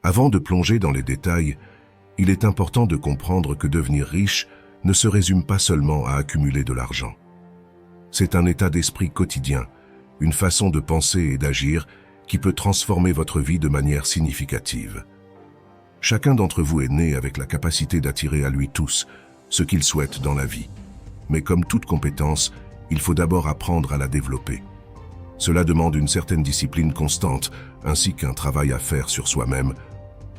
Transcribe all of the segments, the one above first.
Avant de plonger dans les détails, il est important de comprendre que devenir riche ne se résume pas seulement à accumuler de l'argent. C'est un état d'esprit quotidien, une façon de penser et d'agir qui peut transformer votre vie de manière significative. Chacun d'entre vous est né avec la capacité d'attirer à lui tous ce qu'il souhaite dans la vie. Mais comme toute compétence, il faut d'abord apprendre à la développer. Cela demande une certaine discipline constante, ainsi qu'un travail à faire sur soi-même,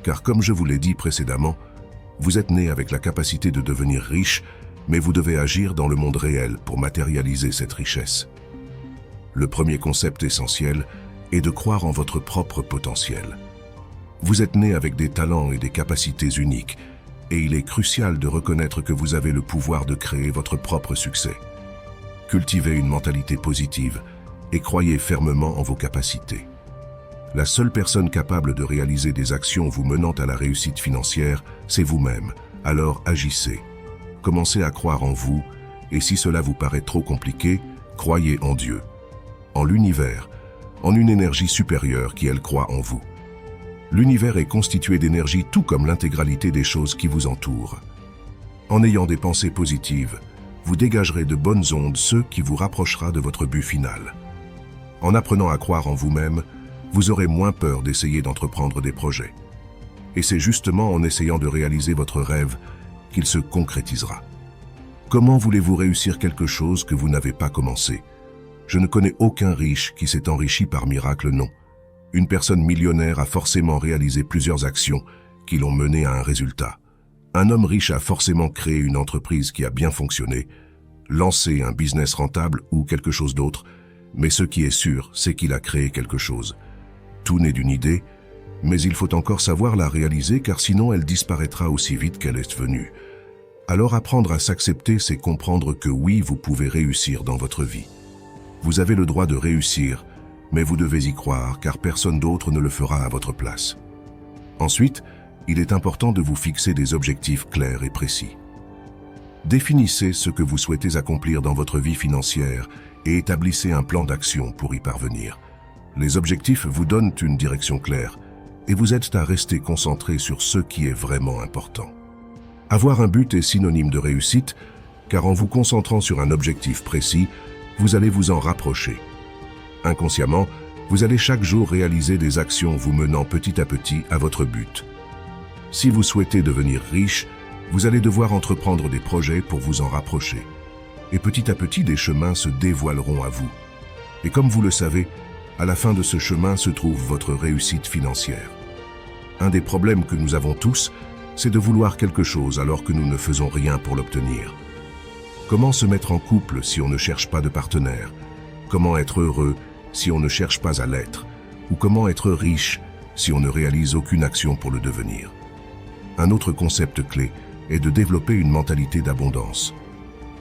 car comme je vous l'ai dit précédemment, vous êtes né avec la capacité de devenir riche, mais vous devez agir dans le monde réel pour matérialiser cette richesse. Le premier concept essentiel est de croire en votre propre potentiel. Vous êtes né avec des talents et des capacités uniques, et il est crucial de reconnaître que vous avez le pouvoir de créer votre propre succès. Cultivez une mentalité positive et croyez fermement en vos capacités. La seule personne capable de réaliser des actions vous menant à la réussite financière, c'est vous-même. Alors agissez. Commencez à croire en vous, et si cela vous paraît trop compliqué, croyez en Dieu, en l'univers, en une énergie supérieure qui, elle, croit en vous. L'univers est constitué d'énergie tout comme l'intégralité des choses qui vous entourent. En ayant des pensées positives, vous dégagerez de bonnes ondes, ce qui vous rapprochera de votre but final. En apprenant à croire en vous-même, vous aurez moins peur d'essayer d'entreprendre des projets. Et c'est justement en essayant de réaliser votre rêve qu'il se concrétisera. Comment voulez-vous réussir quelque chose que vous n'avez pas commencé? Je ne connais aucun riche qui s'est enrichi par miracle, non. Une personne millionnaire a forcément réalisé plusieurs actions qui l'ont mené à un résultat. Un homme riche a forcément créé une entreprise qui a bien fonctionné, lancé un business rentable ou quelque chose d'autre, mais ce qui est sûr, c'est qu'il a créé quelque chose. Tout naît d'une idée, mais il faut encore savoir la réaliser car sinon elle disparaîtra aussi vite qu'elle est venue. Alors apprendre à s'accepter, c'est comprendre que oui, vous pouvez réussir dans votre vie. Vous avez le droit de réussir, mais vous devez y croire car personne d'autre ne le fera à votre place. Ensuite, il est important de vous fixer des objectifs clairs et précis. Définissez ce que vous souhaitez accomplir dans votre vie financière et établissez un plan d'action pour y parvenir. Les objectifs vous donnent une direction claire et vous aident à rester concentré sur ce qui est vraiment important. Avoir un but est synonyme de réussite, car en vous concentrant sur un objectif précis, vous allez vous en rapprocher. Inconsciemment, vous allez chaque jour réaliser des actions vous menant petit à petit à votre but. Si vous souhaitez devenir riche, vous allez devoir entreprendre des projets pour vous en rapprocher. Et petit à petit, des chemins se dévoileront à vous. Et comme vous le savez, à la fin de ce chemin se trouve votre réussite financière. Un des problèmes que nous avons tous, c'est de vouloir quelque chose alors que nous ne faisons rien pour l'obtenir. Comment se mettre en couple si on ne cherche pas de partenaire? Comment être heureux si on ne cherche pas à l'être? Ou comment être riche si on ne réalise aucune action pour le devenir? Un autre concept clé est de développer une mentalité d'abondance.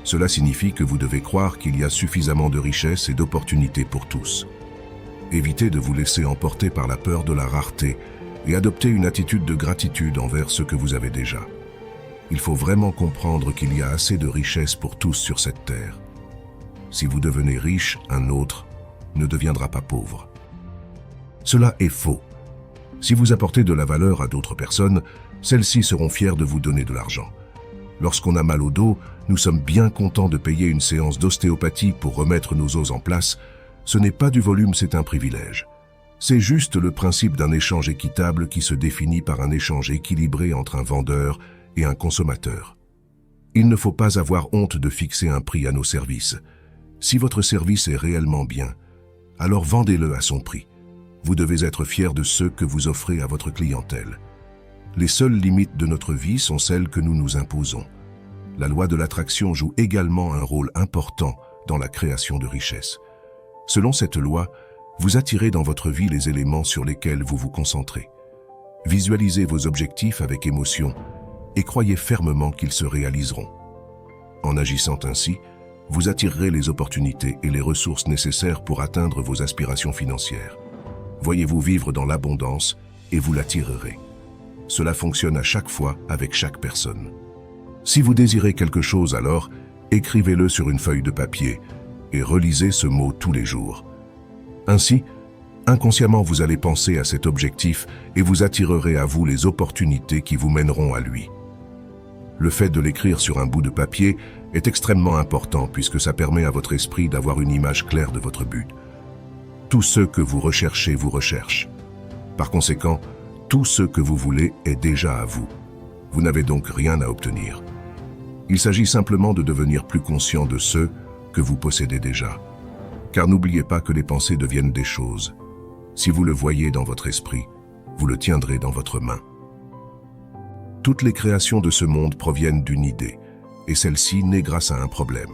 Cela signifie que vous devez croire qu'il y a suffisamment de richesses et d'opportunités pour tous. Évitez de vous laisser emporter par la peur de la rareté et adoptez une attitude de gratitude envers ce que vous avez déjà. Il faut vraiment comprendre qu'il y a assez de richesses pour tous sur cette terre. Si vous devenez riche, un autre ne deviendra pas pauvre. Cela est faux. Si vous apportez de la valeur à d'autres personnes, celles-ci seront fières de vous donner de l'argent. Lorsqu'on a mal au dos, nous sommes bien contents de payer une séance d'ostéopathie pour remettre nos os en place. Ce n'est pas du volume, c'est un privilège. C'est juste le principe d'un échange équitable qui se définit par un échange équilibré entre un vendeur et un consommateur. Il ne faut pas avoir honte de fixer un prix à nos services. Si votre service est réellement bien, alors vendez-le à son prix. Vous devez être fier de ce que vous offrez à votre clientèle. Les seules limites de notre vie sont celles que nous nous imposons. La loi de l'attraction joue également un rôle important dans la création de richesses. Selon cette loi, vous attirez dans votre vie les éléments sur lesquels vous vous concentrez. Visualisez vos objectifs avec émotion et croyez fermement qu'ils se réaliseront. En agissant ainsi, vous attirerez les opportunités et les ressources nécessaires pour atteindre vos aspirations financières. Voyez-vous vivre dans l'abondance et vous l'attirerez. Cela fonctionne à chaque fois avec chaque personne. Si vous désirez quelque chose, alors écrivez-le sur une feuille de papier et relisez ce mot tous les jours. Ainsi, Inconsciemment, vous allez penser à cet objectif et vous attirerez à vous les opportunités qui vous mèneront à lui. Le fait de l'écrire sur un bout de papier est extrêmement important puisque ça permet à votre esprit d'avoir une image claire de votre but. Tout ce que vous recherchez vous recherche. Par conséquent, tout ce que vous voulez est déjà à vous. Vous n'avez donc rien à obtenir. Il s'agit simplement de devenir plus conscient de ce que vous possédez déjà. Car n'oubliez pas que les pensées deviennent des choses. Si vous le voyez dans votre esprit, vous le tiendrez dans votre main. Toutes les créations de ce monde proviennent d'une idée, et celle-ci naît grâce à un problème.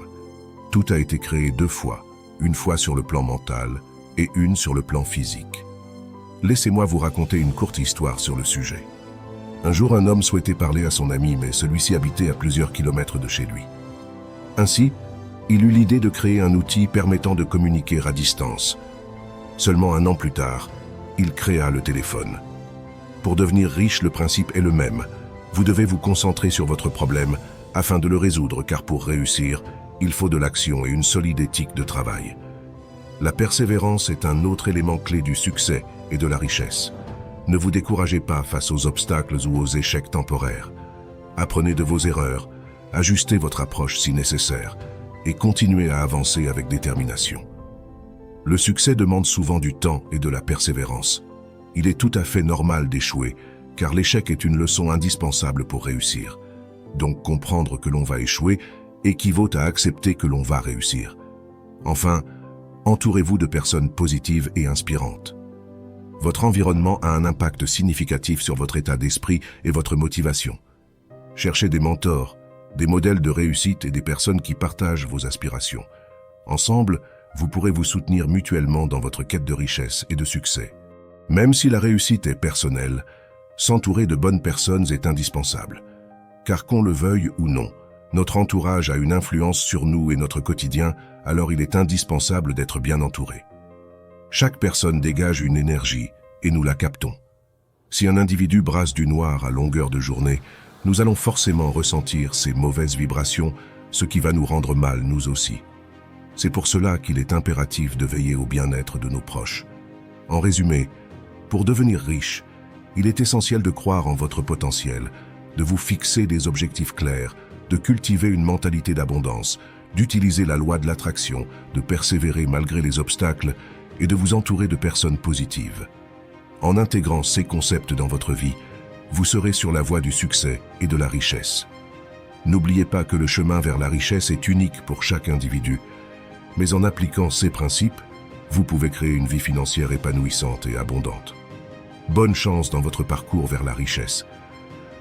Tout a été créé 2 fois, une fois sur le plan mental et une sur le plan physique. Laissez-moi vous raconter une courte histoire sur le sujet. Un jour, un homme souhaitait parler à son ami, mais celui-ci habitait à plusieurs kilomètres de chez lui. Ainsi, il eut l'idée de créer un outil permettant de communiquer à distance. Seulement 1 an plus tard, il créa le téléphone. Pour devenir riche, le principe est le même. Vous devez vous concentrer sur votre problème afin de le résoudre, car pour réussir, il faut de l'action et une solide éthique de travail. La persévérance est un autre élément clé du succès et de la richesse. Ne vous découragez pas face aux obstacles ou aux échecs temporaires. Apprenez de vos erreurs, ajustez votre approche si nécessaire et continuez à avancer avec détermination. Le succès demande souvent du temps et de la persévérance. Il est tout à fait normal d'échouer, car l'échec est une leçon indispensable pour réussir. Donc comprendre que l'on va échouer équivaut à accepter que l'on va réussir. Enfin, entourez-vous de personnes positives et inspirantes. Votre environnement a un impact significatif sur votre état d'esprit et votre motivation. Cherchez des mentors, des modèles de réussite et des personnes qui partagent vos aspirations. Ensemble, vous pourrez vous soutenir mutuellement dans votre quête de richesse et de succès. Même si la réussite est personnelle, s'entourer de bonnes personnes est indispensable. Car qu'on le veuille ou non, notre entourage a une influence sur nous et notre quotidien, alors il est indispensable d'être bien entouré. Chaque personne dégage une énergie et nous la captons. Si un individu brasse du noir à longueur de journée, nous allons forcément ressentir ces mauvaises vibrations, ce qui va nous rendre mal nous aussi. C'est pour cela qu'il est impératif de veiller au bien-être de nos proches. En résumé, pour devenir riche, il est essentiel de croire en votre potentiel, de vous fixer des objectifs clairs, de cultiver une mentalité d'abondance, d'utiliser la loi de l'attraction, de persévérer malgré les obstacles et de vous entourer de personnes positives. En intégrant ces concepts dans votre vie, vous serez sur la voie du succès et de la richesse. N'oubliez pas que le chemin vers la richesse est unique pour chaque individu, mais en appliquant ces principes, vous pouvez créer une vie financière épanouissante et abondante. Bonne chance dans votre parcours vers la richesse.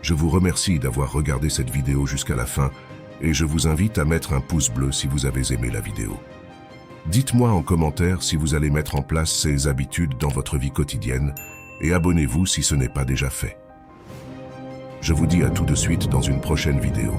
Je vous remercie d'avoir regardé cette vidéo jusqu'à la fin et je vous invite à mettre un pouce bleu si vous avez aimé la vidéo. Dites-moi en commentaire si vous allez mettre en place ces habitudes dans votre vie quotidienne et abonnez-vous si ce n'est pas déjà fait. Je vous dis à tout de suite dans une prochaine vidéo.